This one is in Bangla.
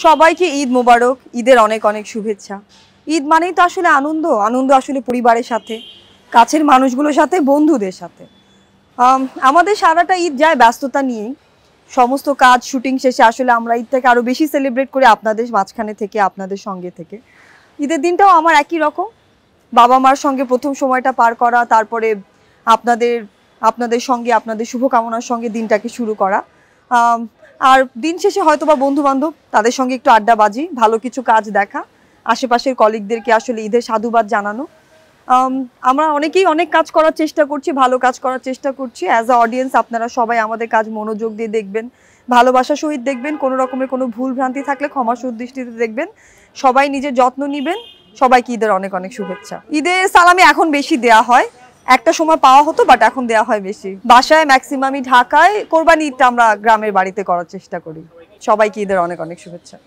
সবাইকে ঈদ মোবারক, ঈদের অনেক অনেক শুভেচ্ছা। ঈদ মানেই তো আসলে আনন্দ, আনন্দ আসলে পরিবারের সাথে, কাছের মানুষগুলোর সাথে, বন্ধুদের সাথে। আমাদের সারাটা ঈদ যায় ব্যস্ততা নিয়েই। সমস্ত কাজ শুটিং শেষে আসলে আমরা ঈদটাকে আরও বেশি সেলিব্রেট করি আপনাদের মাঝখানে থেকে, আপনাদের সঙ্গে থেকে। ঈদের দিনটাও আমার একই রকম, বাবা মার সঙ্গে প্রথম সময়টা পার করা, তারপরে আপনাদের আপনাদের সঙ্গে, আপনাদের শুভকামনার সঙ্গে দিনটাকে শুরু করা। আর দিন শেষে হয়তো বা বন্ধু বান্ধব তাদের সঙ্গে একটু আড্ডাবাজি, ভালো কিছু কাজ দেখা, আশেপাশের কলিগদেরকে আসলে ঈদের সাধুবাদ জানানো। আমরা অনেকেই অনেক কাজ করার চেষ্টা করছি, ভালো কাজ করার চেষ্টা করছি। অ্যাজ আ অডিয়েন্স আপনারা সবাই আমাদের কাজ মনোযোগ দিয়ে দেখবেন, ভালোবাসার সহিত দেখবেন, কোনো রকমের কোনো ভুল ভ্রান্তি থাকলে ক্ষমা সুদৃষ্টিতে দেখবেন। সবাই নিজের যত্ন নেবেন। সবাইকে ঈদের অনেক অনেক শুভেচ্ছা। ঈদের সালামি এখন বেশি দেয়া হয়, একটা সময় পাওয়া হতো বাট এখন দেয়া হয় বেশি। বাসায় ম্যাক্সিমামই ঢাকায়, কোরবানি ঈদটা আমরা গ্রামের বাড়িতে করার চেষ্টা করি। সবাইকে ঈদের অনেক অনেক শুভেচ্ছা।